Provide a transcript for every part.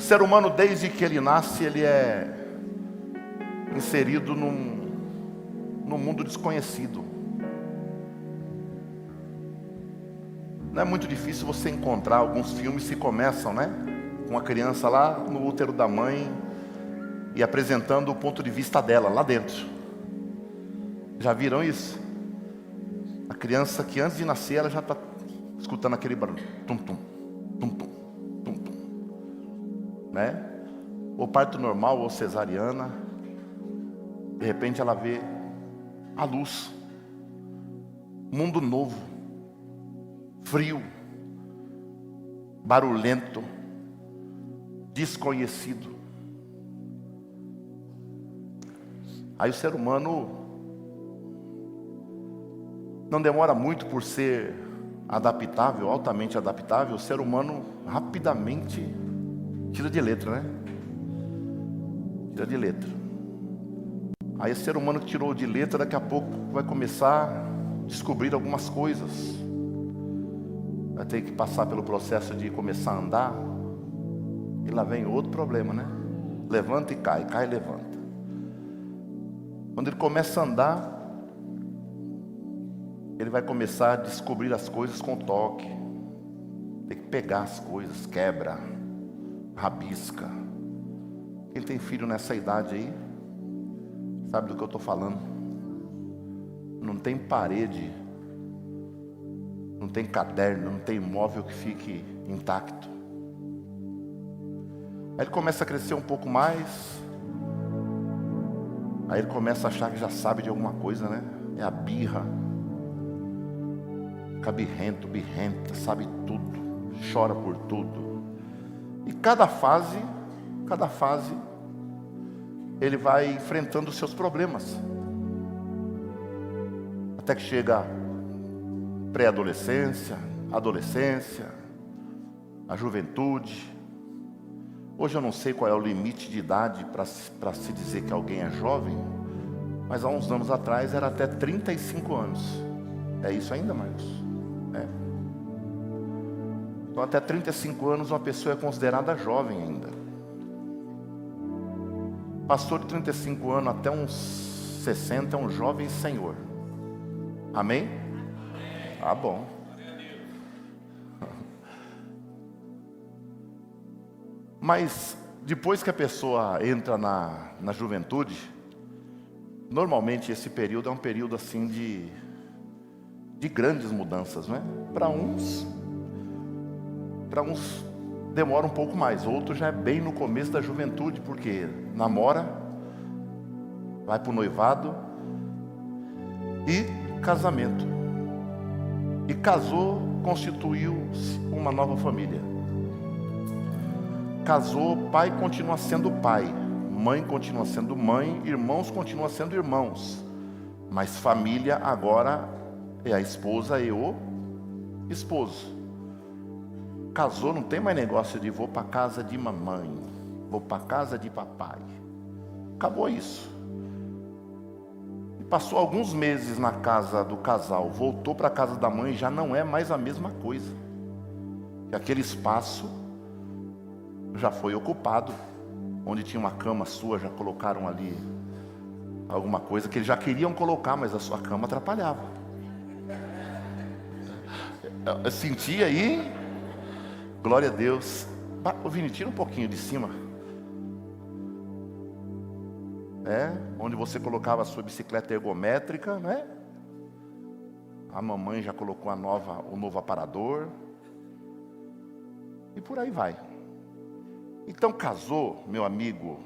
ser humano, desde que ele nasce, ele é inserido num mundo desconhecido. Não é muito difícil você encontrar alguns filmes que começam, né, com a criança lá no útero da mãe e apresentando o ponto de vista dela lá dentro. Já viram isso? A criança que antes de nascer ela já está escutando aquele barulho, tum tum, tum tum, tum tum, né? Ou parto normal ou cesariana. De repente ela vê a luz, mundo novo, frio, barulhento, desconhecido. Aí o ser humano não demora muito por ser adaptável, altamente adaptável. O ser humano rapidamente tira de letra, né? Tira de letra. Aí o ser humano que tirou de letra, daqui a pouco vai começar a descobrir algumas coisas. Vai ter que passar pelo processo de começar a andar. E lá vem outro problema, né? Levanta e cai, cai e levanta. Quando ele começa a andar, ele vai começar a descobrir as coisas com toque. Tem que pegar as coisas, quebra, rabisca. Quem tem filho nessa idade aí, sabe do que eu estou falando. Não tem parede, não tem caderno, não tem móvel que fique intacto. Aí ele começa a crescer um pouco mais. Aí ele começa a achar que já sabe de alguma coisa, né? É a birra. Fica birrento, birrenta, sabe tudo, chora por tudo. E cada fase, ele vai enfrentando os seus problemas. Até que chega a pré-adolescência, adolescência, a juventude. Hoje eu não sei qual é o limite de idade para se dizer que alguém é jovem, mas há uns anos atrás era até 35 anos. É isso ainda, Marcos? É. Então até 35 anos uma pessoa é considerada jovem ainda. Pastor de 35 anos até uns 60 é um jovem senhor. Amém? Ah, bom. Mas depois que a pessoa entra na juventude, normalmente esse período é um período assim de grandes mudanças, né? Para uns demora um pouco mais, outros já é bem no começo da juventude, porque namora, vai para o noivado e casamento. E casou, constituiu-se uma nova família. Casou, pai continua sendo pai, mãe continua sendo mãe, irmãos continuam sendo irmãos. Mas família agora é a esposa e o esposo. Casou, não tem mais negócio de vou para casa de mamãe, vou para casa de papai. Acabou isso. E passou alguns meses na casa do casal, voltou para a casa da mãe, já não é mais a mesma coisa. E aquele espaço já foi ocupado. Onde tinha uma cama sua, já colocaram ali alguma coisa que eles já queriam colocar, mas a sua cama atrapalhava. Eu senti aí, glória a Deus. Ô Vini, tira um pouquinho de cima. Onde você colocava a sua bicicleta ergométrica, né? A mamãe já colocou o novo aparador. E por aí vai. Então casou, meu amigo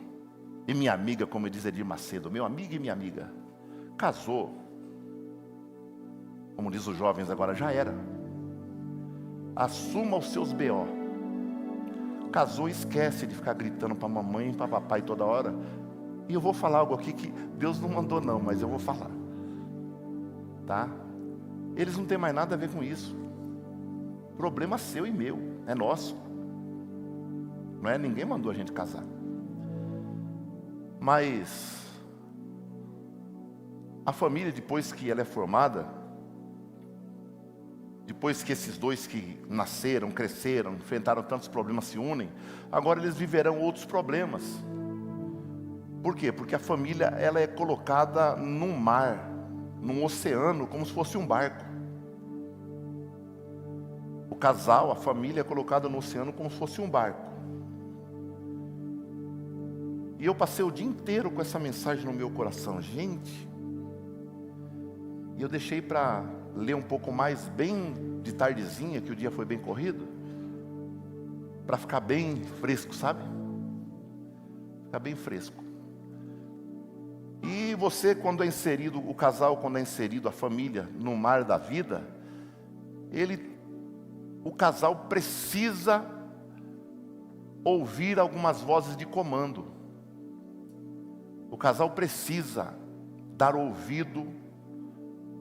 e minha amiga, como diz Edir Macedo, meu amigo e minha amiga, casou, como diz os jovens agora, já era. Assuma os seus BO. Casou, esquece de ficar gritando para mamãe e para papai toda hora. E eu vou falar algo aqui que Deus não mandou não, mas eu vou falar. Tá? Eles não têm mais nada a ver com isso. Problema seu e meu, é nosso. Não é? Ninguém mandou a gente casar. Mas a família, depois que ela é formada, depois que esses dois que nasceram, cresceram, enfrentaram tantos problemas se unem, agora eles viverão outros problemas. Por quê? Porque a família, ela é colocada num mar, num oceano, como se fosse um barco. O casal, a família é colocada no oceano como se fosse um barco. E eu passei o dia inteiro com essa mensagem no meu coração, gente. E eu deixei para ler um pouco mais, bem de tardezinha, que o dia foi bem corrido, para ficar bem fresco, sabe? Ficar bem fresco. E você, quando é inserido, o casal, quando é inserido, a família, no mar da vida, o casal precisa ouvir algumas vozes de comando. O casal precisa dar ouvido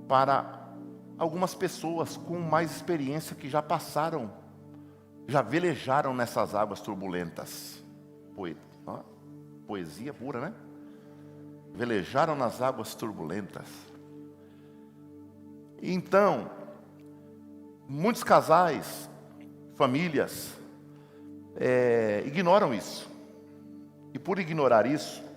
para algumas pessoas com mais experiência que já passaram, já velejaram nessas águas turbulentas. Poesia pura, né? Velejaram nas águas turbulentas. Então, muitos casais, famílias, ignoram isso. E por ignorar isso,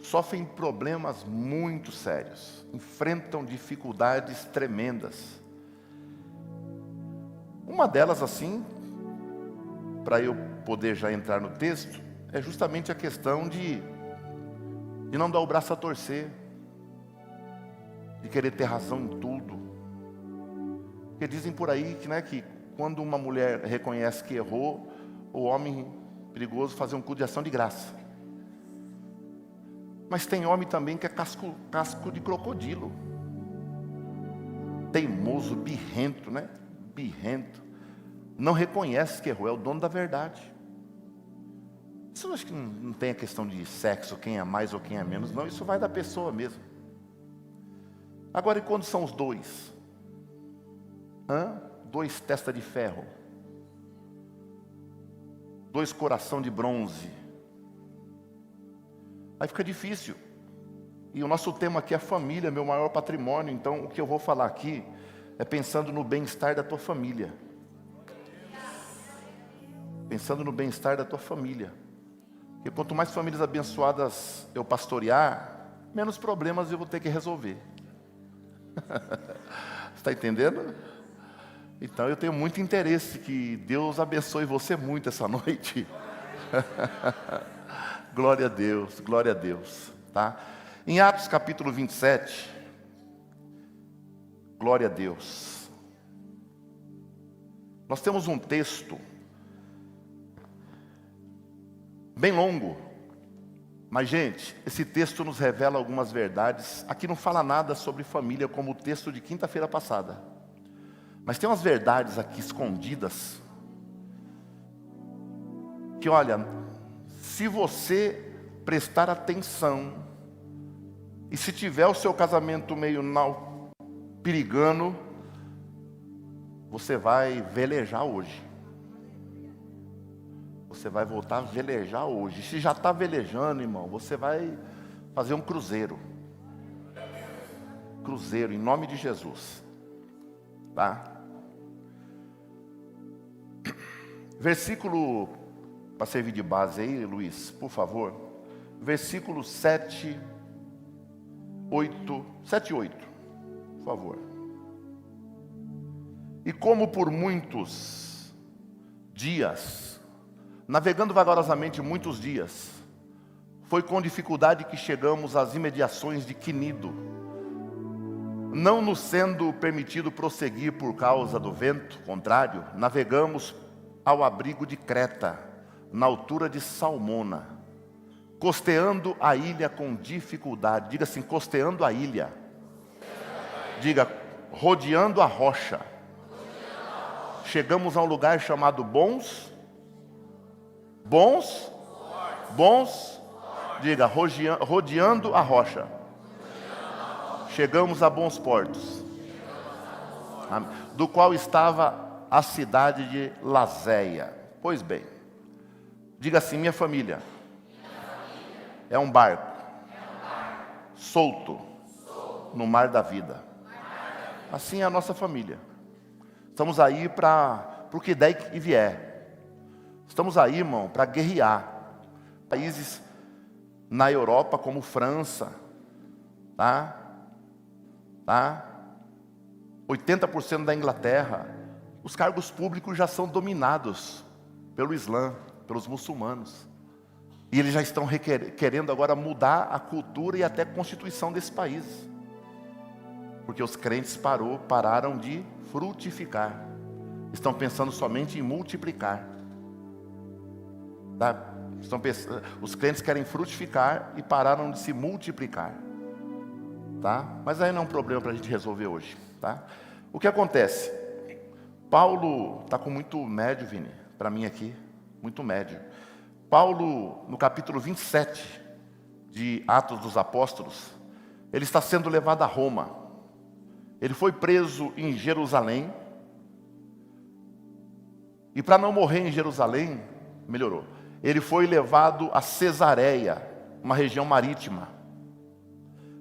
sofrem problemas muito sérios, enfrentam dificuldades tremendas. Uma delas, assim, para eu poder já entrar no texto, é justamente a questão de não dar o braço a torcer, de querer ter razão em tudo. Porque dizem por aí que quando uma mulher reconhece que errou, o homem perigoso fazer um culto de ação de graça. Mas tem homem também que é casco de crocodilo. Teimoso, birrento, né? Birrento. Não reconhece que errou, é o dono da verdade. Isso eu acho que não tem a questão de sexo, quem é mais ou quem é menos, não. Isso vai da pessoa mesmo. Agora, e quando são os dois? Dois testa de ferro. Dois coração de bronze. Aí fica difícil. E o nosso tema aqui é família, meu maior patrimônio. Então, o que eu vou falar aqui é pensando no bem-estar da tua família. Pensando no bem-estar da tua família. Porque quanto mais famílias abençoadas eu pastorear, menos problemas eu vou ter que resolver. Você está entendendo? Então eu tenho muito interesse que Deus abençoe você muito essa noite. Glória a Deus, glória a Deus. Tá? Em Atos capítulo 27, glória a Deus. Nós temos um texto bem longo, mas gente, esse texto nos revela algumas verdades. Aqui não fala nada sobre família como o texto de quinta-feira passada, mas tem umas verdades aqui escondidas, que olha, se você prestar atenção, e se tiver o seu casamento meio perigando, você vai velejar hoje. Você vai voltar a velejar hoje. Se já está velejando, irmão, você vai fazer um cruzeiro. Cruzeiro, em nome de Jesus. Tá? Versículo, para servir de base aí, Luiz, por favor. Versículo 7, 8, por favor. E como por muitos dias, navegando vagarosamente muitos dias, foi com dificuldade que chegamos às imediações de Quinido, não nos sendo permitido prosseguir por causa do vento contrário, navegamos ao abrigo de Creta, na altura de Salmona, costeando a ilha com dificuldade. Diga assim, costeando a ilha. Diga, rodeando a rocha. Chegamos a um lugar chamado Bons. Diga, rodeando a rocha. Chegamos a bons portos, do qual estava a cidade de Lazéia. Pois bem, diga assim, minha família é um barco solto no mar da vida. Assim é a nossa família. Estamos aí para o que der e vier. Estamos aí, irmão, para guerrear. Países na Europa como França, tá? 80% da Inglaterra, os cargos públicos já são dominados pelo Islã, pelos muçulmanos. E eles já estão querendo agora mudar a cultura e até a constituição desse país. Porque os crentes pararam de frutificar. Estão pensando somente em multiplicar. Tá? Os crentes querem frutificar e pararam de se multiplicar. Tá? Mas aí não é um problema para a gente resolver hoje. Tá? O que acontece? Paulo está com muito médio, Vini, para mim aqui, muito médio. Paulo, no capítulo 27 de Atos dos Apóstolos, ele está sendo levado a Roma. Ele foi preso em Jerusalém. E para não morrer em Jerusalém, melhorou. Ele foi levado a Cesareia, uma região marítima.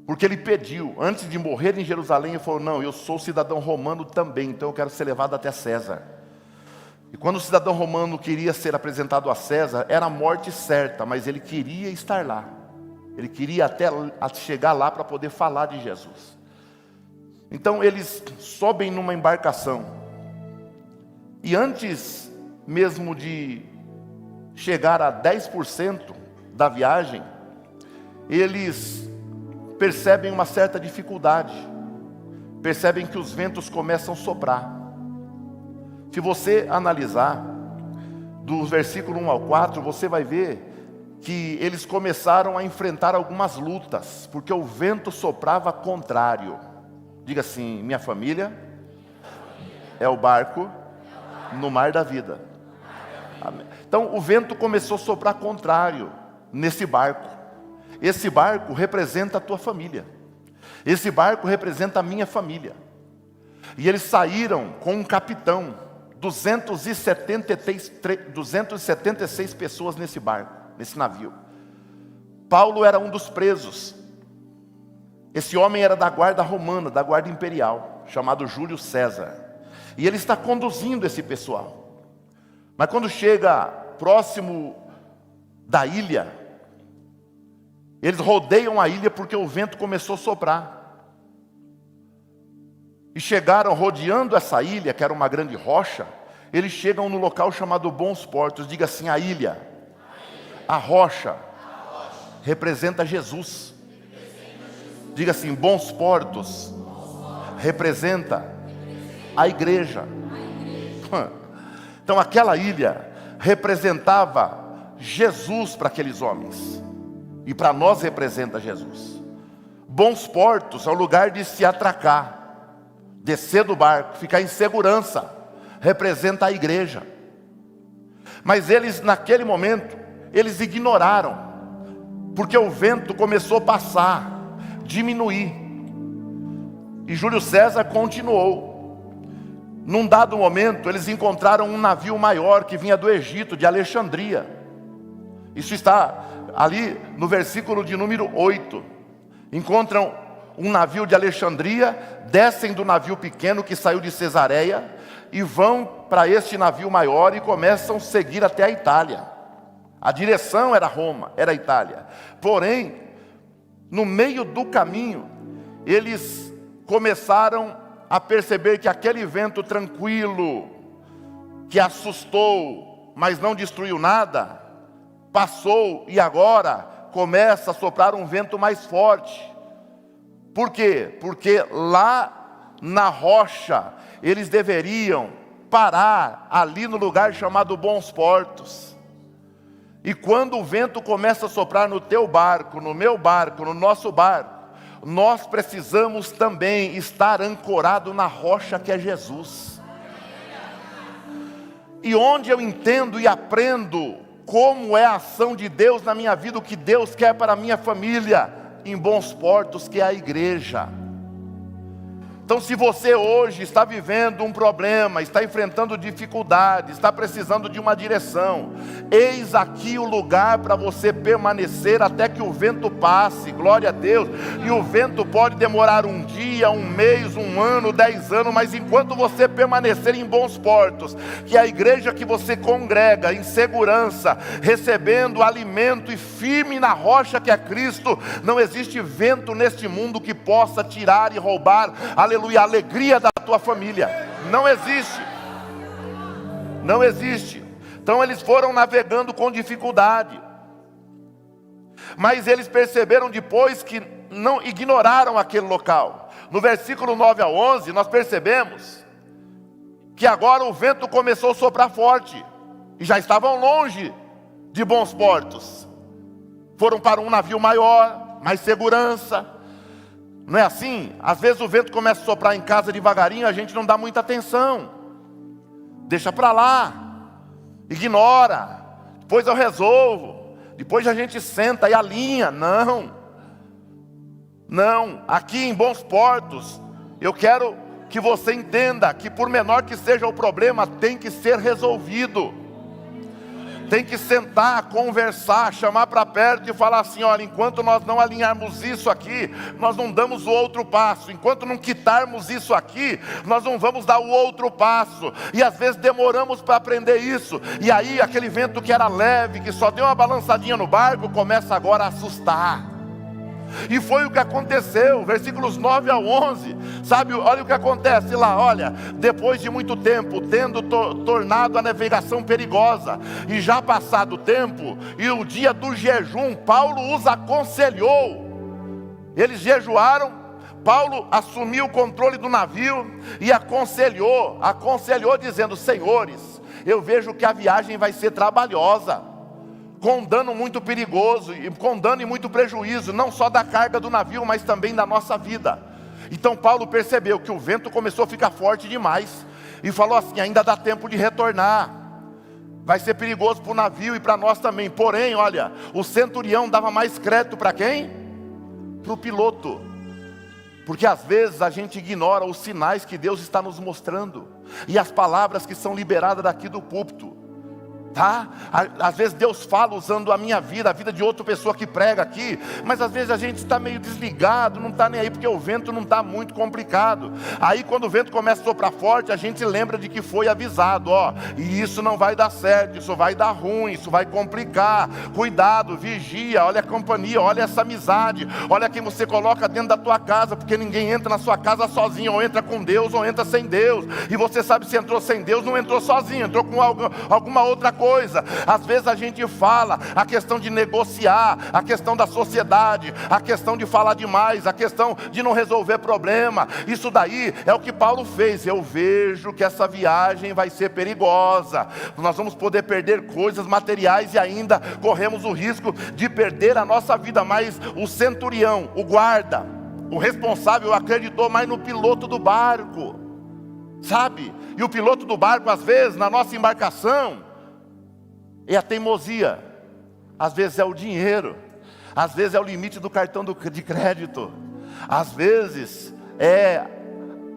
Porque ele pediu, antes de morrer em Jerusalém, ele falou: não, eu sou cidadão romano também, então eu quero ser levado até César. E quando o cidadão romano queria ser apresentado a César, era a morte certa, mas ele queria estar lá. Ele queria até chegar lá para poder falar de Jesus. Então eles sobem numa embarcação. E antes mesmo de chegar a 10% da viagem, eles percebem uma certa dificuldade. Percebem que os ventos começam a soprar. Se você analisar, do versículo 1 ao 4, você vai ver que eles começaram a enfrentar algumas lutas, porque o vento soprava contrário. Diga assim: minha família é o barco no mar da vida. Amém. Então o vento começou a soprar contrário nesse barco. Esse barco representa a tua família. Esse barco representa a minha família. E eles saíram com um capitão, 276 pessoas nesse barco, nesse navio. Paulo era um dos presos. Esse homem era da guarda romana, da guarda imperial, chamado Júlio César. E ele está conduzindo esse pessoal. Mas quando chega próximo da ilha, eles rodeiam a ilha porque o vento começou a soprar. E chegaram rodeando essa ilha, que era uma grande rocha. Eles chegam no local chamado Bons Portos. Diga assim: a ilha, a rocha, representa Jesus. Diga assim: Bons Portos representa a igreja. Então aquela ilha representava Jesus para aqueles homens. E para nós representa Jesus. Bons Portos é o lugar de se atracar, descer do barco, ficar em segurança. Representa a igreja. Mas eles, naquele momento, eles ignoraram. Porque o vento começou a passar, diminuir. E Júlio César continuou. Num dado momento, eles encontraram um navio maior que vinha do Egito, de Alexandria. Isso está ali no versículo de número 8. Encontram um navio de Alexandria, descem do navio pequeno que saiu de Cesareia e vão para este navio maior e começam a seguir até a Itália. A direção era Roma, era a Itália. Porém, no meio do caminho, eles começaram a perceber que aquele vento tranquilo, que assustou, mas não destruiu nada, passou e agora começa a soprar um vento mais forte. Por quê? Porque lá na rocha eles deveriam parar ali no lugar chamado Bons Portos. E quando o vento começa a soprar no teu barco, no meu barco, no nosso barco, nós precisamos também estar ancorado na rocha que é Jesus. E onde eu entendo e aprendo como é a ação de Deus na minha vida, o que Deus quer para a minha família, em Bons Portos, que é a igreja. Então, se você hoje está vivendo um problema, está enfrentando dificuldade, está precisando de uma direção, eis aqui o lugar para você permanecer até que o vento passe, glória a Deus. E o vento pode demorar um dia, um mês, um ano, 10 anos, mas enquanto você permanecer em bons portos, que é a igreja que você congrega em segurança, recebendo alimento e firme na rocha que é Cristo, não existe vento neste mundo que possa tirar e roubar, aleluia, a alegria da tua família. Não existe. Não existe. Então eles foram navegando com dificuldade, mas eles perceberam depois que não ignoraram aquele local. No versículo 9 a 11 nós percebemos que agora o vento começou a soprar forte, e já estavam longe de bons portos. Foram para um navio maior, mais segurança. Não é assim? Às vezes o vento começa a soprar em casa devagarinho, a gente não dá muita atenção. Deixa para lá, ignora, depois eu resolvo, depois a gente senta e alinha. Não, aqui em Bons Portos, eu quero que você entenda que por menor que seja o problema, tem que ser resolvido. Tem que sentar, conversar, chamar para perto e falar assim: olha, enquanto nós não alinharmos isso aqui, nós não damos o outro passo. Enquanto não quitarmos isso aqui, nós não vamos dar o outro passo. E às vezes demoramos para aprender isso. E aí aquele vento que era leve, que só deu uma balançadinha no barco, começa agora a assustar. E foi o que aconteceu, versículos 9 a 11, sabe, olha o que acontece lá, olha, depois de muito tempo, tendo tornado a navegação perigosa, e já passado o tempo, e o dia do jejum, Paulo os aconselhou, eles jejuaram, Paulo assumiu o controle do navio, e aconselhou dizendo: senhores, eu vejo que a viagem vai ser trabalhosa, com dano muito perigoso, e com dano e muito prejuízo, não só da carga do navio, mas também da nossa vida. Então Paulo percebeu que o vento começou a ficar forte demais, e falou assim: ainda dá tempo de retornar, vai ser perigoso para o navio e para nós também. Porém, olha, o centurião dava mais crédito para quem? Para o piloto. Porque às vezes a gente ignora os sinais que Deus está nos mostrando, e as palavras que são liberadas daqui do púlpito. Tá? Às vezes Deus fala usando a minha vida, a vida de outra pessoa que prega aqui, mas às vezes a gente está meio desligado, não está nem aí, porque o vento não está muito complicado. Aí quando o vento começa a soprar forte, a gente lembra de que foi avisado: ó, e isso não vai dar certo, isso vai dar ruim, isso vai complicar, cuidado, vigia, olha a companhia, olha essa amizade, olha quem você coloca dentro da tua casa, porque ninguém entra na sua casa sozinho, ou entra com Deus, ou entra sem Deus, e você sabe, se entrou sem Deus, não entrou sozinho, entrou com alguma outra coisa. Às vezes a gente fala a questão de negociar, a questão da sociedade, a questão de falar demais, a questão de não resolver problema. Isso daí é o que Paulo fez. Eu vejo que essa viagem vai ser perigosa, nós vamos poder perder coisas materiais e ainda corremos o risco de perder a nossa vida. Mas o centurião, o guarda, o responsável, acreditou mais no piloto do barco, sabe? E o piloto do barco, às vezes, na nossa embarcação, é a teimosia, às vezes é o dinheiro, às vezes é o limite do cartão de crédito, às vezes é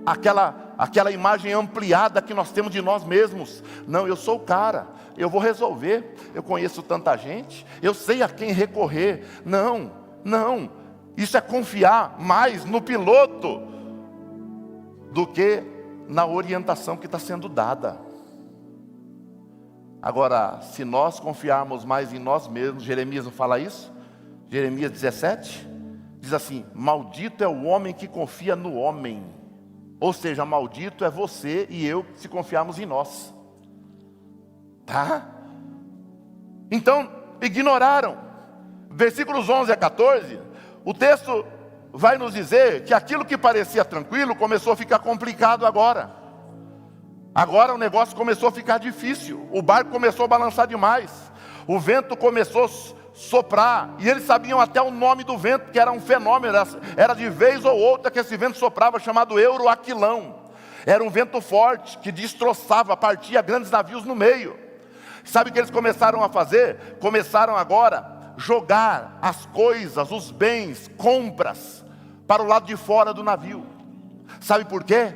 aquela imagem ampliada que nós temos de nós mesmos. Não, eu sou o cara, eu vou resolver, eu conheço tanta gente, eu sei a quem recorrer. Não, isso é confiar mais no piloto do que na orientação que está sendo dada. Agora, se nós confiarmos mais em nós mesmos, Jeremias não fala isso? Jeremias 17, diz assim: maldito é o homem que confia no homem. Ou seja, maldito é você e eu se confiarmos em nós. Tá? Então, ignoraram. Versículos 11 a 14, o texto vai nos dizer que aquilo que parecia tranquilo começou a ficar complicado agora. Agora o negócio começou a ficar difícil, o barco começou a balançar demais, o vento começou a soprar, e eles sabiam até o nome do vento, que era um fenômeno, era de vez ou outra que esse vento soprava, chamado Euroaquilão. Era um vento forte, que destroçava, partia grandes navios no meio. Sabe o que eles começaram a fazer? Começaram agora a jogar as coisas, os bens, compras, para o lado de fora do navio. Sabe por quê?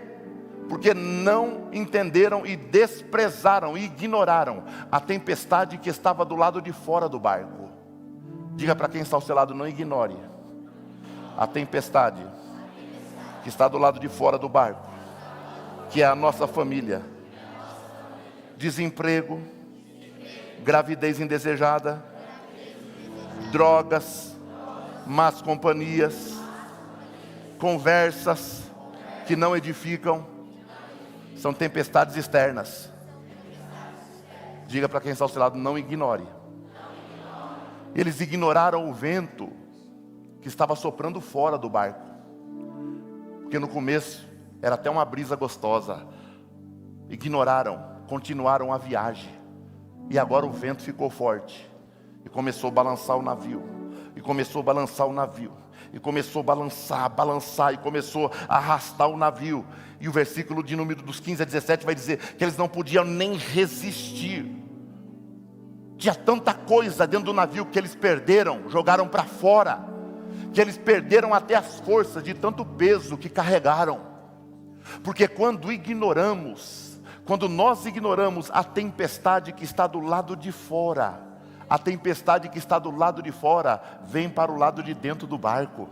Porque não entenderam e desprezaram e ignoraram a tempestade que estava do lado de fora do barco. Diga para quem está ao seu lado: não ignore a tempestade que está do lado de fora do barco, que é a nossa família. Desemprego, gravidez indesejada, drogas, más companhias, conversas que não edificam, são tempestades externas. Diga para quem está ao seu lado: não ignore. Eles ignoraram o vento que estava soprando fora do barco, porque no começo era até uma brisa gostosa. Ignoraram, continuaram a viagem, e agora o vento ficou forte, e começou a balançar o navio, e começou a balançar o navio, e começou a balançar, e começou a arrastar o navio. E o versículo de número dos 15 a 17 vai dizer que eles não podiam nem resistir. Tinha tanta coisa dentro do navio que eles perderam, jogaram para fora, que eles perderam até as forças de tanto peso que carregaram. Porque quando nós ignoramos a tempestade que está do lado de fora, a tempestade que está do lado de fora vem para o lado de dentro do barco.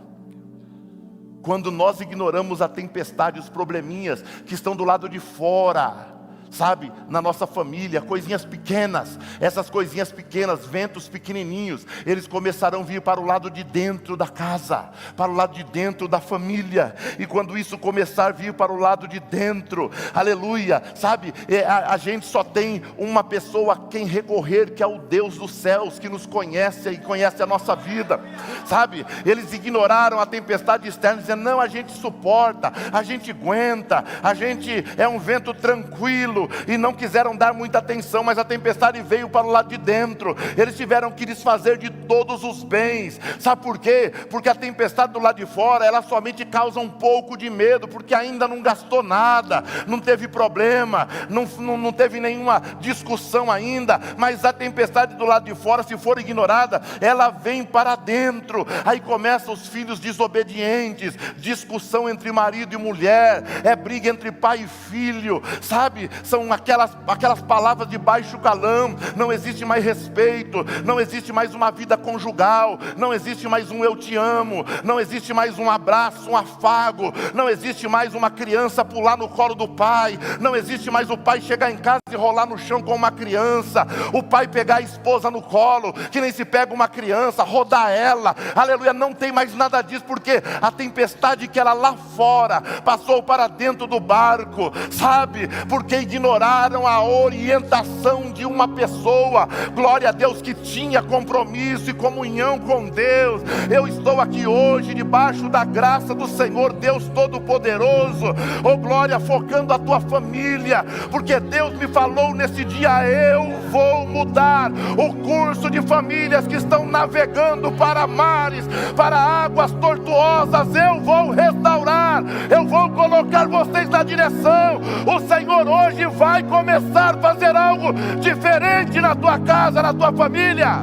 Quando nós ignoramos a tempestade, os probleminhas que estão do lado de fora, sabe, na nossa família, coisinhas pequenas, essas coisinhas pequenas, ventos pequenininhos, eles começarão a vir para o lado de dentro da casa, para o lado de dentro da família. E quando isso começar a vir para o lado de dentro, aleluia, sabe, a gente só tem uma pessoa a quem recorrer, que é o Deus dos céus, que nos conhece e conhece a nossa vida, sabe. Eles ignoraram a tempestade externa, dizendo: não, a gente suporta, a gente aguenta, a gente é um vento tranquilo, e não quiseram dar muita atenção. Mas a tempestade veio para o lado de dentro, eles tiveram que desfazer de todos os bens. Sabe por quê? Porque a tempestade do lado de fora, ela somente causa um pouco de medo, porque ainda não gastou nada, não teve problema, não teve nenhuma discussão ainda. Mas a tempestade do lado de fora, se for ignorada, ela vem para dentro. Aí começam os filhos desobedientes, discussão entre marido e mulher, é briga entre pai e filho, sabe, são aquelas palavras de baixo calão. Não existe mais respeito, não existe mais uma vida conjugal, não existe mais um eu te amo, não existe mais um abraço, um afago, não existe mais uma criança pular no colo do pai, não existe mais o pai chegar em casa e rolar no chão com uma criança, o pai pegar a esposa no colo, que nem se pega uma criança, rodar ela, aleluia. Não tem mais nada disso, porque a tempestade que era lá fora passou para dentro do barco, sabe, porque ignoraram a orientação de uma pessoa, glória a Deus, que tinha compromisso e comunhão com Deus. Eu estou aqui hoje debaixo da graça do Senhor Deus Todo-Poderoso, oh glória, focando a tua família, porque Deus me falou nesse dia: eu vou mudar o curso de famílias que estão navegando para mares, para águas tortuosas. Eu vou restaurar, eu vou colocar vocês na direção. O Senhor hoje vai começar a fazer algo diferente na tua casa, na tua família.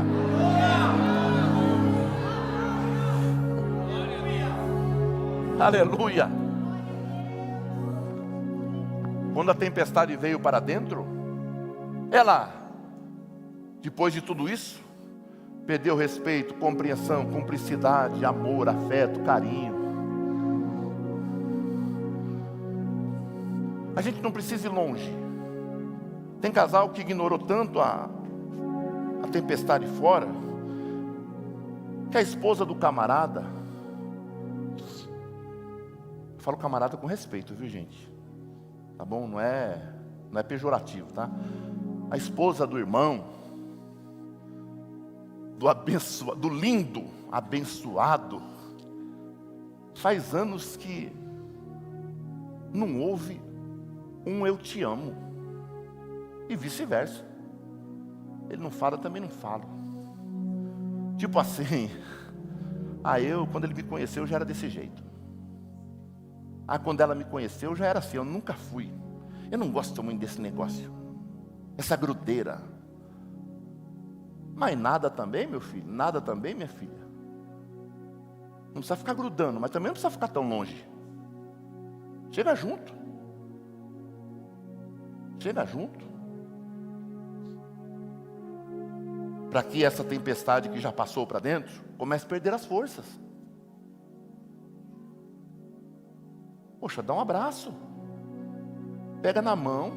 Aleluia. Quando a tempestade veio para dentro, ela, depois de tudo isso, perdeu respeito, compreensão, cumplicidade, amor, afeto, carinho. A gente não precisa ir longe. Tem casal que ignorou tanto a tempestade fora, que a esposa do camarada, eu falo camarada com respeito, viu gente? Tá bom? Não é pejorativo, tá? A esposa do irmão, do lindo, abençoado, faz anos que não houve um eu te amo, e vice-versa. Ele não fala, também não falo. Tipo assim, quando ele me conheceu, já era desse jeito. Quando ela me conheceu, já era assim. Eu nunca fui. Eu não gosto muito desse negócio, essa grudeira. Mas nada também, meu filho, nada também, minha filha. Não precisa ficar grudando, mas também não precisa ficar tão longe. Chega junto. Chega junto. Para que essa tempestade que já passou para dentro comece a perder as forças. Poxa, dá um abraço. Pega na mão.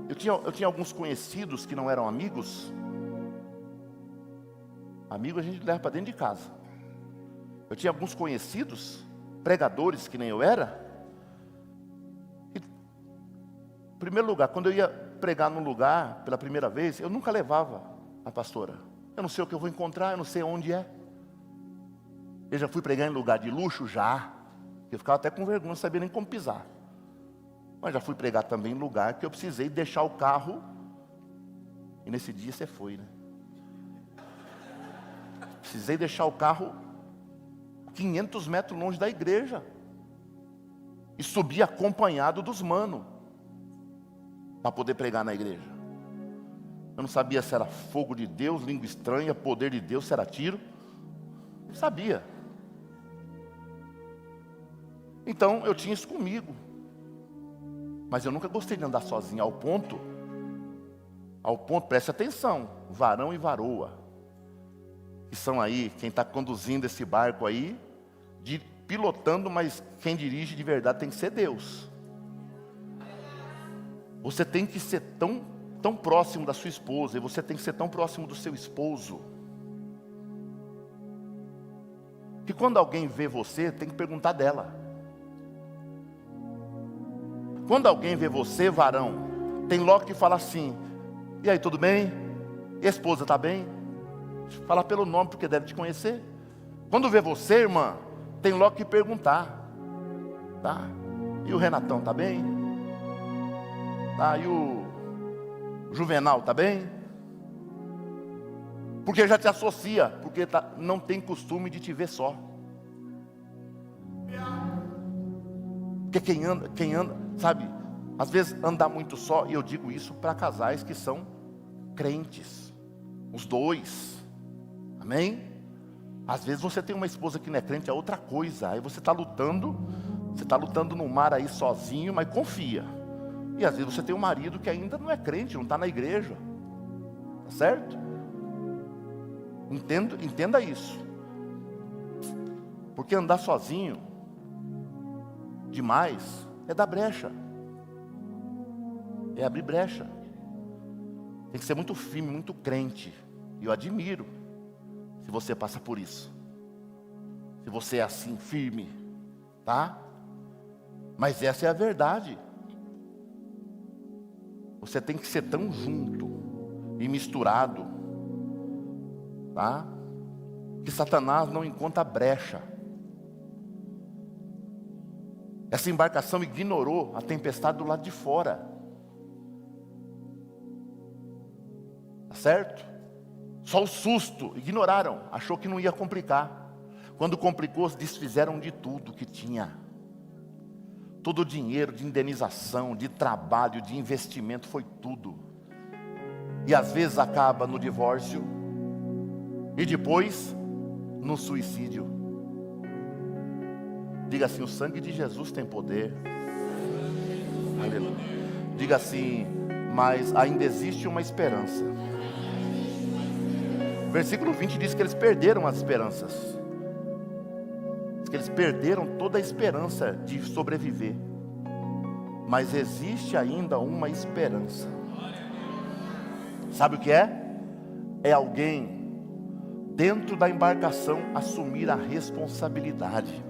Eu tinha alguns conhecidos que não eram amigos. Amigo a gente leva para dentro de casa. Eu tinha alguns conhecidos, pregadores que nem eu era. E, em primeiro lugar, quando eu ia pregar num lugar pela primeira vez, eu nunca levava a pastora. Eu não sei o que eu vou encontrar, eu não sei onde é. Eu já fui pregar em lugar de luxo, já. Eu ficava até com vergonha, não sabia nem como pisar. Mas já fui pregar também em lugar que eu precisei deixar o carro. E nesse dia você foi, né? Precisei deixar o carro 500 metros longe da igreja. E subir acompanhado dos manos. Para poder pregar na igreja. Eu não sabia se era fogo de Deus, língua estranha, poder de Deus, se era tiro. Não sabia. Então eu tinha isso comigo. Mas eu nunca gostei de andar sozinho, ao ponto, preste atenção, varão e varoa, que são aí, quem está conduzindo esse barco aí, pilotando, mas quem dirige de verdade tem que ser Deus. Você tem que ser tão próximo da sua esposa, e você tem que ser tão próximo do seu esposo, que quando alguém vê você, tem que perguntar dela. Quando alguém vê você, varão, tem logo que falar assim: e aí, tudo bem? E a esposa está bem? Falar pelo nome, porque deve te conhecer. Quando vê você, irmã, tem logo que perguntar: tá? E o Renatão está bem? Tá? E o Juvenal está bem? Porque já te associa, porque não tem costume de te ver só. Porque quem anda, sabe, às vezes anda muito só, e eu digo isso para casais que são crentes, os dois, amém? Às vezes você tem uma esposa que não é crente, é outra coisa, aí você está lutando no mar aí sozinho, mas confia. E às vezes você tem um marido que ainda não é crente, não está na igreja, tá certo? Entenda isso, porque andar sozinho demais é dar brecha, é abrir brecha. Tem que ser muito firme, muito crente. E eu admiro se você passa por isso, se você é assim, firme, tá? Mas essa é a verdade. Você tem que ser tão junto e misturado, tá? Que Satanás não encontra brecha. Essa embarcação ignorou a tempestade do lado de fora. Tá certo? Só o susto, ignoraram, achou que não ia complicar. Quando complicou, desfizeram de tudo que tinha. Todo o dinheiro de indenização, de trabalho, de investimento, foi tudo. E às vezes acaba no divórcio. E depois, no suicídio. Diga assim: o sangue de Jesus tem poder. Aleluia. Diga assim: mas ainda existe uma esperança. O versículo 20 diz que eles perderam as esperanças. Diz que eles perderam toda a esperança de sobreviver. Mas existe ainda uma esperança. Sabe o que é? É alguém dentro da embarcação assumir a responsabilidade.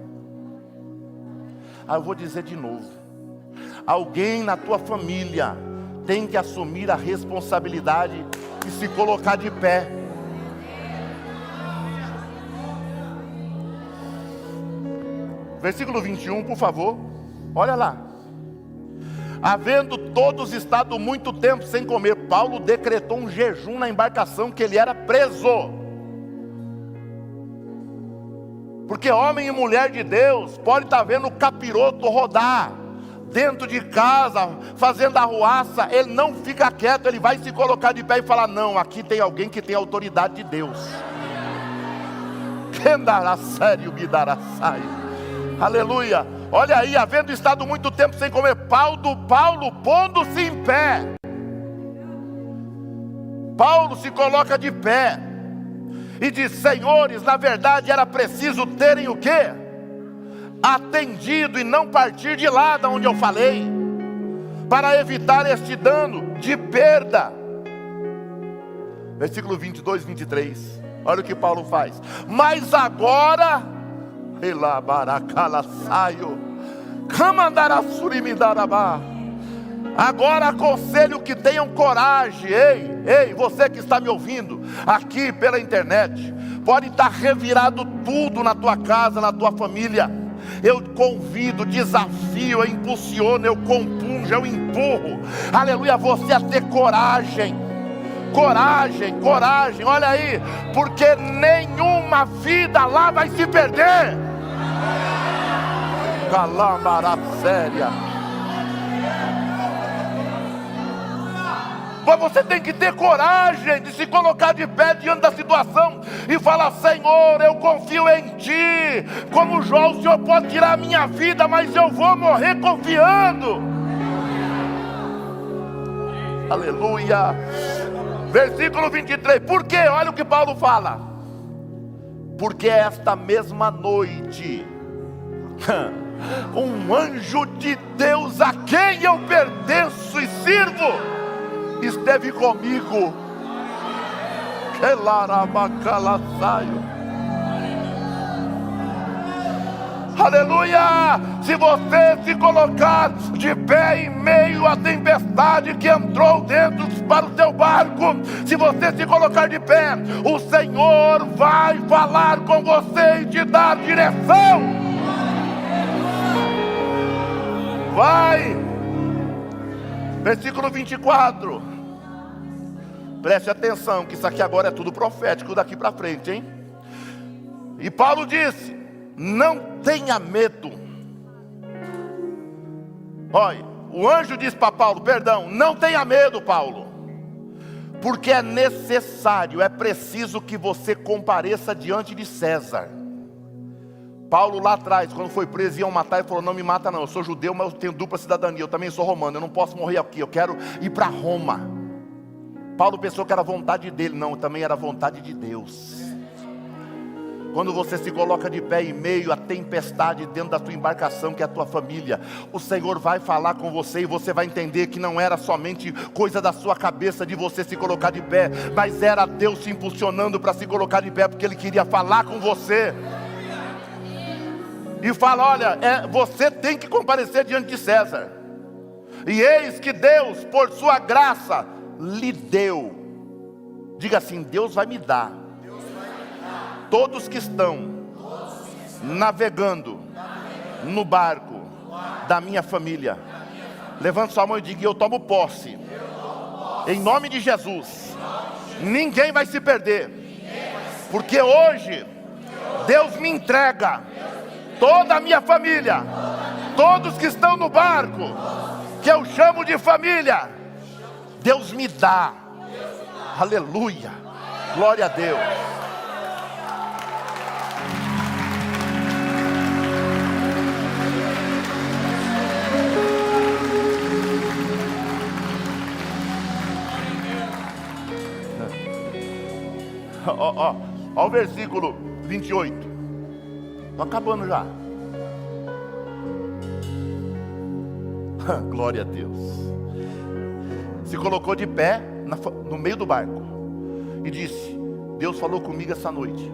Eu vou dizer de novo: alguém na tua família tem que assumir a responsabilidade e se colocar de pé. Versículo 21, por favor. Olha lá. Havendo todos estado muito tempo sem comer, Paulo decretou um jejum na embarcação, que ele era preso. Porque homem e mulher de Deus pode estar vendo o capiroto rodar dentro de casa, fazendo arruaça, ele não fica quieto, ele vai se colocar de pé e falar: não, aqui tem alguém que tem a autoridade de Deus. Quem dará sério me dará saio. Aleluia. Olha aí, havendo estado muito tempo sem comer, Paulo pondo-se em pé. Paulo se coloca de pé e diz: senhores, na verdade era preciso terem o quê? Atendido e não partir de lá da onde eu falei, para evitar este dano de perda. Versículo 22 e 23. Olha o que Paulo faz. Mas agora, agora aconselho que tenham coragem. Ei, você que está me ouvindo aqui pela internet, pode estar revirado tudo na tua casa, na tua família. Eu convido, desafio, eu impulsiono, eu compunjo, eu empurro, aleluia, você a ter coragem. Coragem, olha aí, porque nenhuma vida lá vai se perder. Calambara séria. Mas você tem que ter coragem de se colocar de pé diante da situação e falar: Senhor, eu confio em Ti. Como Jó, o Senhor pode tirar a minha vida, mas eu vou morrer confiando. Aleluia. Versículo 23. Por quê? Olha o que Paulo fala. Porque esta mesma noite um anjo de Deus, a quem eu pertenço e sirvo, esteve comigo. Aleluia! Se você se colocar de pé em meio à tempestade que entrou dentro para o seu barco, se você se colocar de pé, o Senhor vai falar com você e te dar direção. Vai! Versículo 24. Preste atenção, que isso aqui agora é tudo profético daqui para frente, hein? E Paulo disse: não tenha medo. Olha, o anjo disse para Paulo: perdão, não tenha medo, Paulo, porque é necessário, é preciso que você compareça diante de César. Paulo lá atrás, quando foi preso, iam matar, ele falou: não me mata não, eu sou judeu, mas eu tenho dupla cidadania, eu também sou romano, eu não posso morrer aqui, eu quero ir para Roma. Paulo pensou que era vontade dele, não, também era vontade de Deus. Quando você se coloca de pé em meio à tempestade dentro da tua embarcação, que é a tua família, o Senhor vai falar com você e você vai entender que não era somente coisa da sua cabeça de você se colocar de pé, mas era Deus te impulsionando para se colocar de pé, porque Ele queria falar com você. E fala: olha, você tem que comparecer diante de César. E eis que Deus, por sua graça, lhe deu. Diga assim: Deus vai me dar. Todos que estão navegando no barco da minha família, levante sua mão e diga: eu tomo posse. Em nome de Jesus. Ninguém vai se perder, porque hoje Deus me entrega toda a minha família, todos que estão no barco, que eu chamo de família, Deus me dá. Aleluia, glória a Deus. Ó o versículo 28. Estou acabando já. Glória a Deus. Se colocou de pé no meio do barco e disse: Deus falou comigo essa noite,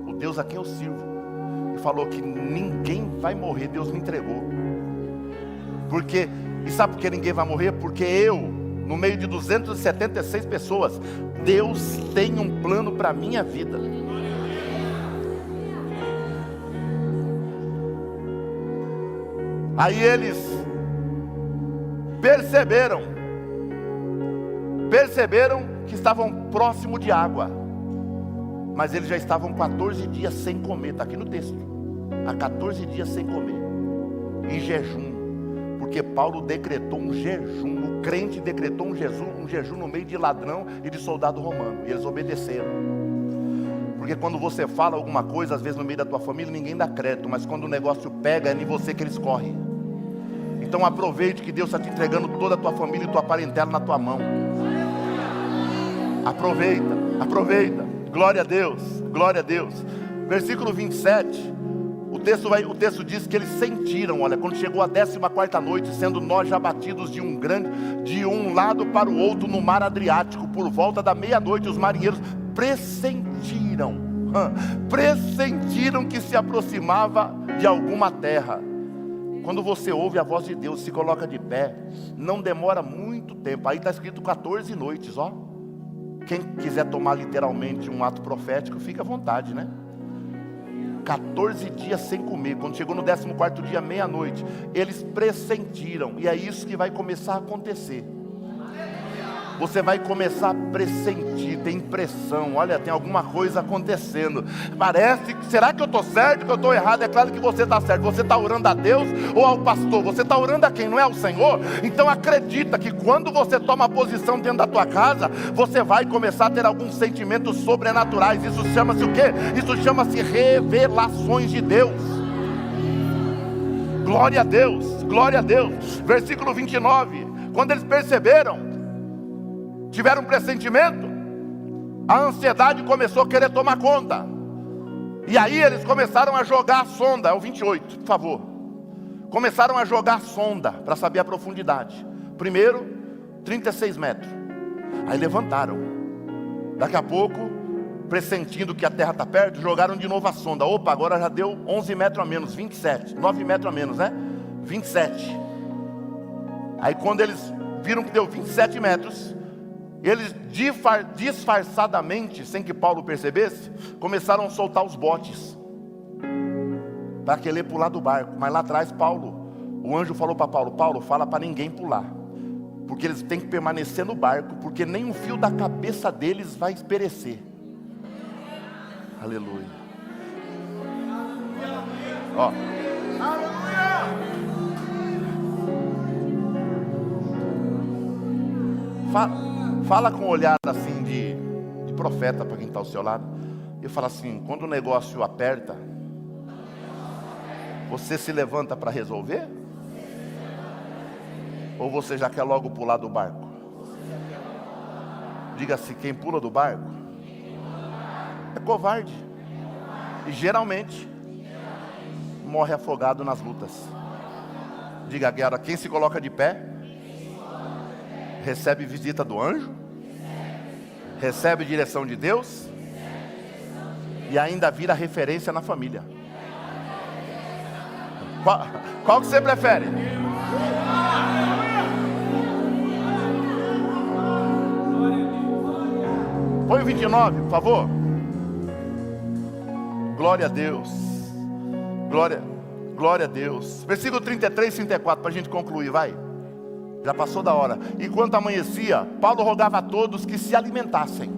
o Deus a quem eu sirvo, e falou que ninguém vai morrer. Deus me entregou. Porque, e sabe por que ninguém vai morrer? Porque eu, no meio de 276 pessoas, Deus tem um plano para a minha vida. Aí eles perceberam que estavam próximo de água, mas eles já estavam 14 dias sem comer. Está aqui no texto, há 14 dias sem comer, em jejum, porque Paulo decretou um jejum, o crente decretou um jejum no meio de ladrão e de soldado romano, e eles obedeceram, Porque quando você fala alguma coisa, às vezes no meio da tua família, ninguém dá crédito. Mas quando o negócio pega, é em você que eles correm. Então aproveite que Deus está te entregando toda a tua família e tua parentela na tua mão. Aproveita. Glória a Deus, glória a Deus. Versículo 27, o texto diz que eles sentiram, olha, quando chegou a 14ª noite, sendo nós já batidos de um lado para o outro no mar Adriático, por volta da meia-noite, os marinheiros pressentiram que se aproximava de alguma terra. Quando você ouve a voz de Deus, se coloca de pé, não demora muito tempo. Aí está escrito 14 noites, ó. Quem quiser tomar literalmente um ato profético, fica à vontade, né? 14 dias sem comer. Quando chegou no 14º dia, meia-noite, eles pressentiram. E é isso que vai começar a acontecer. Você vai começar a pressentir, ter impressão. Olha, tem alguma coisa acontecendo. Parece, será que eu estou certo, que eu estou errado? É claro que você está certo. Você está orando a Deus ou ao pastor? Você está orando a quem? Não é ao Senhor? Então acredita que quando você toma posição dentro da tua casa, você vai começar a ter alguns sentimentos sobrenaturais. Isso chama-se o quê? Isso chama-se revelações de Deus. Glória a Deus, glória a Deus. Versículo 29. Quando eles perceberam, tiveram um pressentimento, a ansiedade começou a querer tomar conta. E aí eles começaram a jogar a sonda. É o 28, por favor. Começaram a jogar a sonda para saber a profundidade. Primeiro, 36 metros. Aí levantaram. Daqui a pouco, pressentindo que a terra está perto, jogaram de novo a sonda. Opa, agora já deu 11 metros a menos, 27. 9 metros a menos, né? 27. Aí quando eles viram que deu 27 metros... eles disfarçadamente, sem que Paulo percebesse, começaram a soltar os botes para querer pular do barco. Mas lá atrás o anjo falou para Paulo: Paulo, fala para ninguém pular, porque eles têm que permanecer no barco, porque nem um fio da cabeça deles vai perecer. Aleluia. Ó. Fala com um olhar assim de profeta para quem está ao seu lado. E fala assim: quando o negócio aperta, você se levanta para resolver? Ou você já quer logo pular do barco? Diga-se, quem pula do barco é covarde. E geralmente morre afogado nas lutas. Diga, Guerra, quem se coloca de pé recebe visita do anjo, recebe direção de Deus e ainda vira referência na família. Qual que você prefere? Põe o 29, por favor. Glória a Deus. Glória a Deus. Versículo 33 e 34, para a gente concluir, vai. Já passou da hora. Enquanto amanhecia, Paulo rogava a todos que se alimentassem.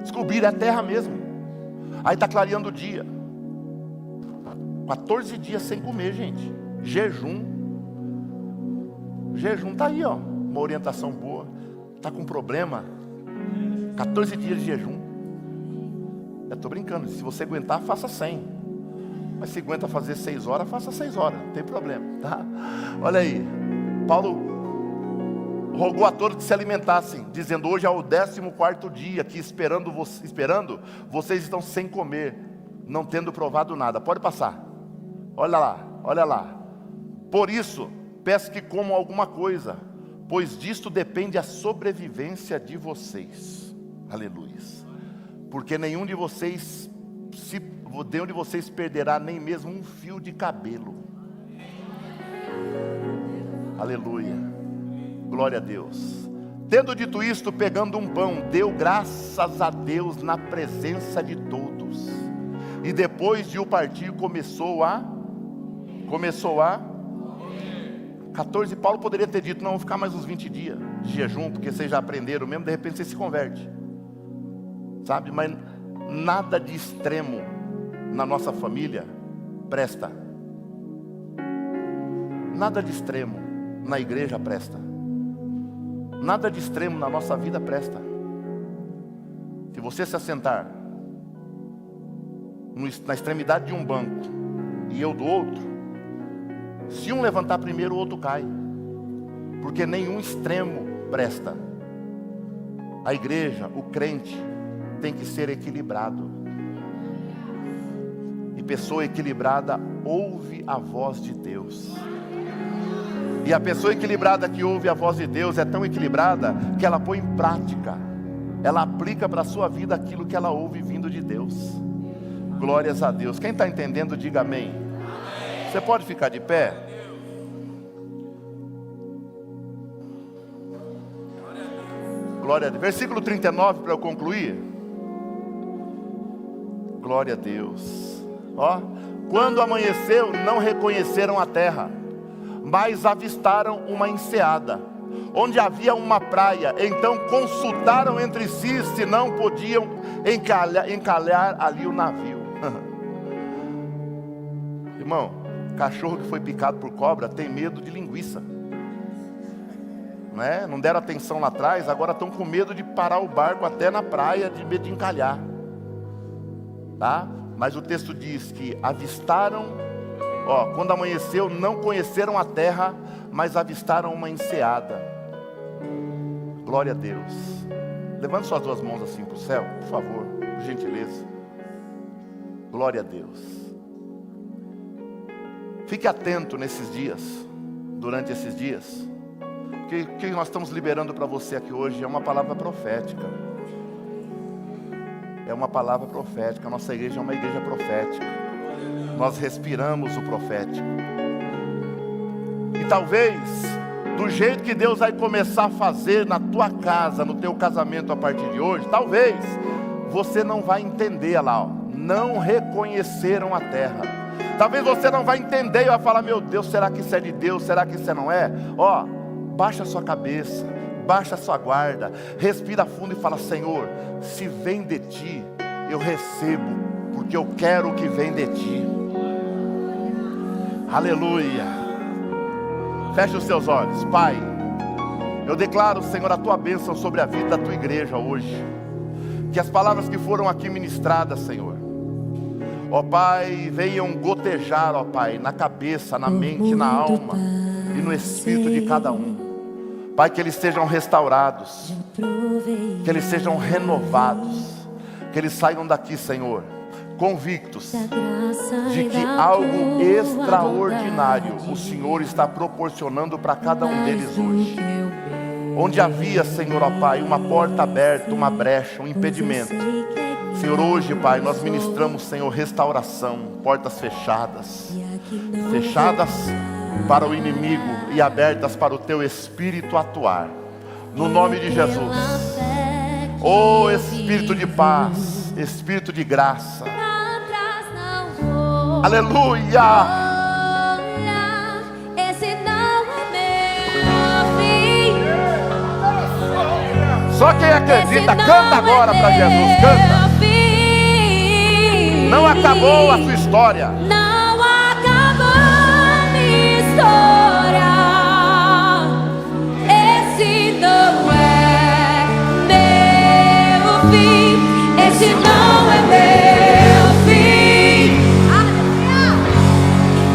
Descobriram, é terra mesmo. Aí está clareando o dia. 14 dias sem comer, gente. Jejum está aí, ó. Uma orientação boa. Está com problema? 14 dias de jejum. Eu estou brincando. Se você aguentar, faça 100. Mas se aguenta fazer 6 horas, faça 6 horas. Não tem problema, tá? Olha aí. Paulo rogou a todos que se alimentassem, dizendo: hoje é o 14º dia que esperando, vocês estão sem comer, não tendo provado nada. Pode passar. Olha lá. Por isso, peço que comam alguma coisa, pois disto depende a sobrevivência de vocês. Aleluia. Porque nenhum de vocês perderá nem mesmo um fio de cabelo. Aleluia. Glória a Deus. Tendo dito isto, pegando um pão, deu graças a Deus na presença de todos. E depois de o partir, começou a 14, Paulo poderia ter dito: não, vou ficar mais uns 20 dias de jejum, porque vocês já aprenderam mesmo, de repente você se converte. Sabe, mas nada de extremo na nossa família presta. Nada de extremo na igreja presta. Nada de extremo na nossa vida presta. Se você se assentar na extremidade de um banco e eu do outro, se um levantar primeiro, o outro cai. Porque nenhum extremo presta. A igreja, o crente, tem que ser equilibrado. E pessoa equilibrada ouve a voz de Deus. E a pessoa equilibrada que ouve a voz de Deus é tão equilibrada que ela põe em prática. Ela aplica para a sua vida aquilo que ela ouve vindo de Deus. Glórias a Deus. Quem está entendendo, diga amém. Você pode ficar de pé? Glória a Deus. Versículo 39 para eu concluir. Glória a Deus. Ó, quando amanheceu, não reconheceram a terra, mas avistaram uma enseada, onde havia uma praia. Então consultaram entre si se não podiam encalhar ali o navio. Irmão, cachorro que foi picado por cobra tem medo de linguiça. Não deram atenção lá atrás, agora estão com medo de parar o barco até na praia, de medo de encalhar. Tá? Mas o texto diz que avistaram, quando amanheceu, não conheceram a terra, mas avistaram uma enseada. Glória a Deus. Levante suas duas mãos assim para o céu, por favor, por gentileza. Glória a Deus. Fique atento nesses dias, durante esses dias. O que nós estamos liberando para você aqui hoje é uma palavra profética. É uma palavra profética. A nossa igreja é uma igreja profética. Nós respiramos o profético. E talvez, do jeito que Deus vai começar a fazer na tua casa, no teu casamento a partir de hoje, talvez você não vai entender lá, não reconheceram a terra. Talvez você não vai entender e vai falar: meu Deus, será que isso é de Deus? Será que isso não é? Baixa a sua cabeça, baixa a sua guarda, respira fundo e fala: Senhor, se vem de ti, eu recebo, porque eu quero o que vem de ti. Aleluia. Feche os seus olhos. Pai, eu declaro, Senhor, a tua bênção sobre a vida da tua igreja hoje. Que as palavras que foram aqui ministradas, Senhor, Pai, venham gotejar, Pai, na cabeça, na mente, na alma e no espírito de cada um. Pai, que eles sejam restaurados, que eles sejam renovados, que eles saiam daqui, Senhor, convictos de que algo extraordinário o Senhor está proporcionando para cada um deles hoje. Onde havia, Senhor, Pai, uma porta aberta, uma brecha, um impedimento, Senhor, hoje, Pai, nós ministramos, Senhor, restauração, portas fechadas para o inimigo e abertas para o teu Espírito atuar, no nome de Jesus. Espírito de paz, Espírito de graça, aleluia. Só quem acredita, canta agora para Jesus, canta. Não acabou a sua história. Não acabou minha história. Esse não é meu fim. Esse não é meu fim.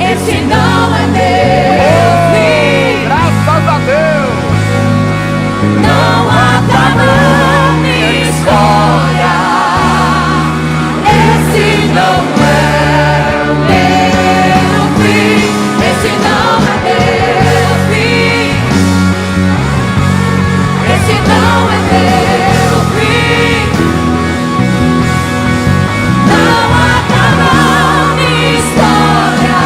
Esse não é meu fim. Graças a Deus. Não acabou minha história. Esse não é meu fim. Esse não é meu fim. Esse não é meu fim. Não acabou minha história.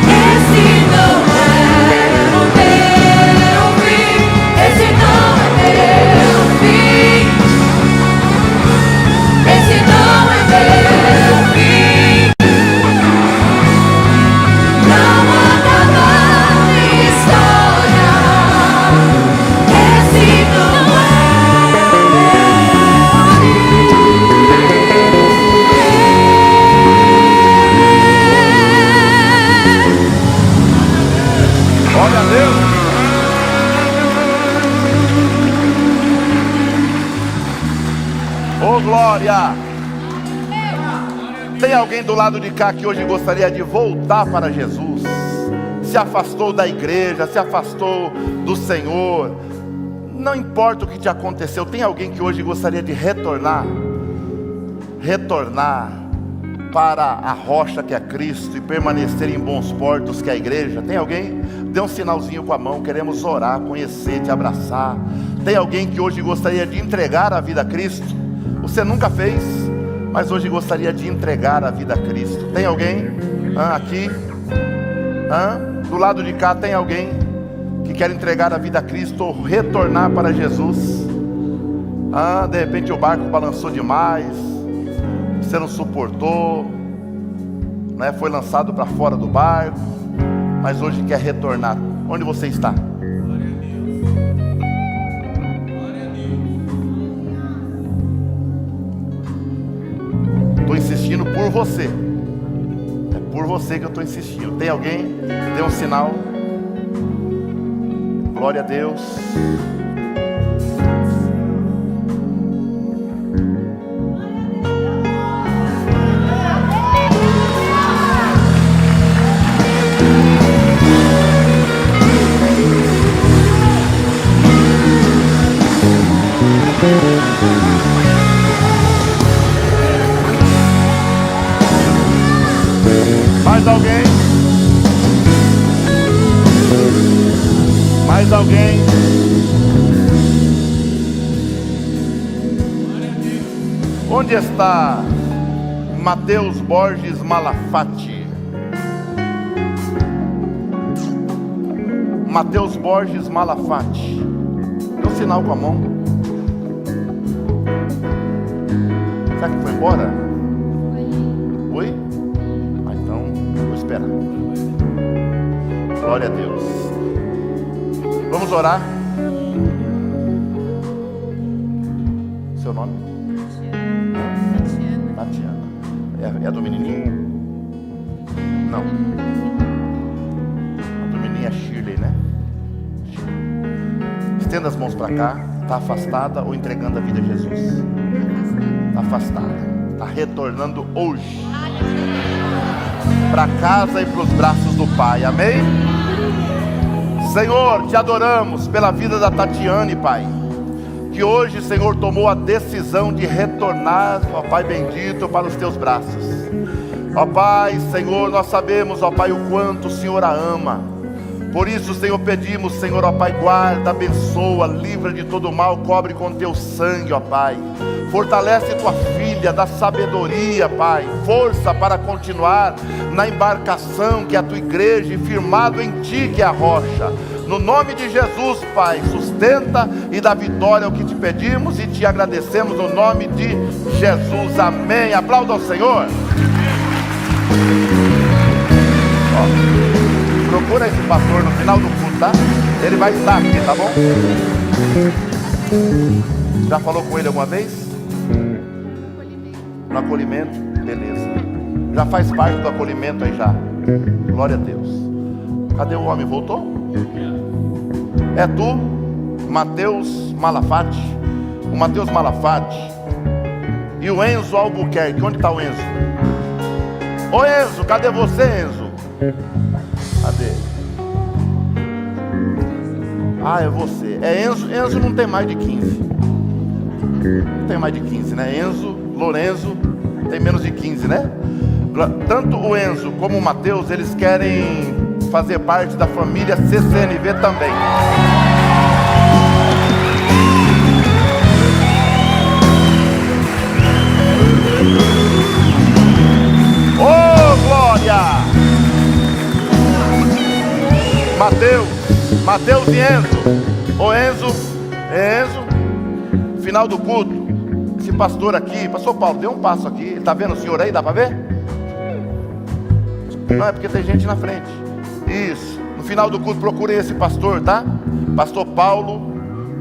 Esse não é o meu fim. Esse não é meu fim. Esse não é meu fim. Não acabou minha história. Esse não é Glória a Deus. Glória. Tem alguém do lado de cá que hoje gostaria de voltar para Jesus? Se afastou da igreja, se afastou do Senhor. Não importa o que te aconteceu. Tem alguém que hoje gostaria de retornar para a rocha que é Cristo e permanecer em bons portos que é a igreja? Tem alguém? Dê um sinalzinho com a mão. Queremos orar, conhecer, te abraçar. Tem alguém que hoje gostaria de entregar a vida a Cristo? Você nunca fez, mas hoje gostaria de entregar a vida a Cristo. Tem alguém? Aqui? Do lado de cá tem alguém que quer entregar a vida a Cristo ou retornar para Jesus? De repente o barco balançou demais, você não suportou, né? Foi lançado para fora do barco, mas hoje quer retornar. Onde você está? Estou insistindo por você. É por você que eu estou insistindo. Tem alguém? Dê um sinal. Glória a Deus. Mais alguém? Mais alguém? Onde está Mateus Borges Malafatti? Mateus Borges Malafatti. Dê um sinal com a mão. Será que foi embora? Foi? Então, vou esperar. Glória a Deus. Vamos orar. Seu nome? Tatiana. É a do menininho? Não. A do menininho é Shirley, né? Estenda as mãos para cá. Está afastada ou entregando a vida a Jesus? Está afastada. Está retornando hoje para casa e para os braços do Pai. Amém? Senhor, te adoramos pela vida da Tatiane, Pai, que hoje, Senhor, tomou a decisão de retornar, ó Pai bendito, para os teus braços. Ó Pai, Senhor, nós sabemos, ó Pai, o quanto o Senhor a ama. Por isso, Senhor, pedimos, Senhor, ó Pai, guarda, abençoa, livra de todo mal, cobre com teu sangue, ó Pai. Fortalece tua filha, dá sabedoria, Pai, força para continuar na embarcação que é a tua igreja e firmado em ti que é a rocha. No nome de Jesus, Pai, sustenta e dá vitória ao que te pedimos e te agradecemos no nome de Jesus. Amém. Aplauda ao Senhor. Procura esse pastor no final do culto, tá? Ele vai estar aqui, tá bom? Já falou com ele alguma vez? No acolhimento? Beleza. Já faz parte do acolhimento aí já. Glória a Deus. Cadê o homem? Voltou? É tu, Mateus Malafatti. O Mateus Malafatti. E o Enzo Albuquerque. Onde está o Enzo? Ô Enzo, cadê você, Enzo? Cadê? É você. É Enzo. Enzo não tem mais de 15. Não tem mais de 15, né? Enzo, Lorenzo tem menos de 15, né? Tanto o Enzo como o Mateus, eles querem fazer parte da família CCNV também. Oh, glória! Mateus e Enzo. Ô Enzo, final do culto, esse pastor aqui, pastor Paulo, dê um passo aqui. Ele tá vendo o senhor aí? Dá para ver? Não, é porque tem gente na frente. Isso, no final do culto procurem esse pastor, tá? Pastor Paulo.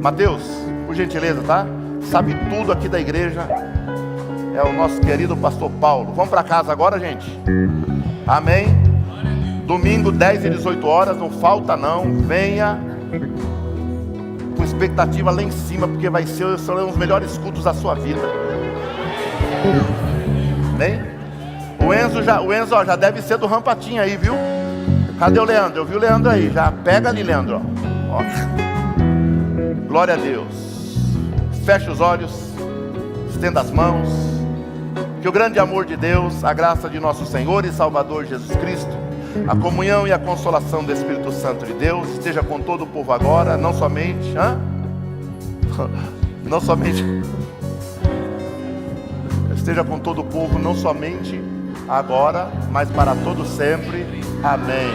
Mateus, por gentileza, tá? Sabe tudo aqui da igreja. É o nosso querido pastor Paulo. Vamos para casa agora, gente? Amém? Domingo, 10 e 18 horas, não falta não. Venha com expectativa lá em cima, porque são os melhores cultos da sua vida. Amém? O Enzo ó, já deve ser do Rampatinho aí, viu? Cadê o Leandro? Eu vi o Leandro aí. Já pega ali, Leandro. Ó. Glória a Deus. Feche os olhos. Estenda as mãos. Que o grande amor de Deus, a graça de nosso Senhor e Salvador Jesus Cristo, a comunhão e a consolação do Espírito Santo de Deus esteja com todo o povo agora, não somente, não somente, esteja com todo o povo, não somente agora, mas para todo sempre. Amém.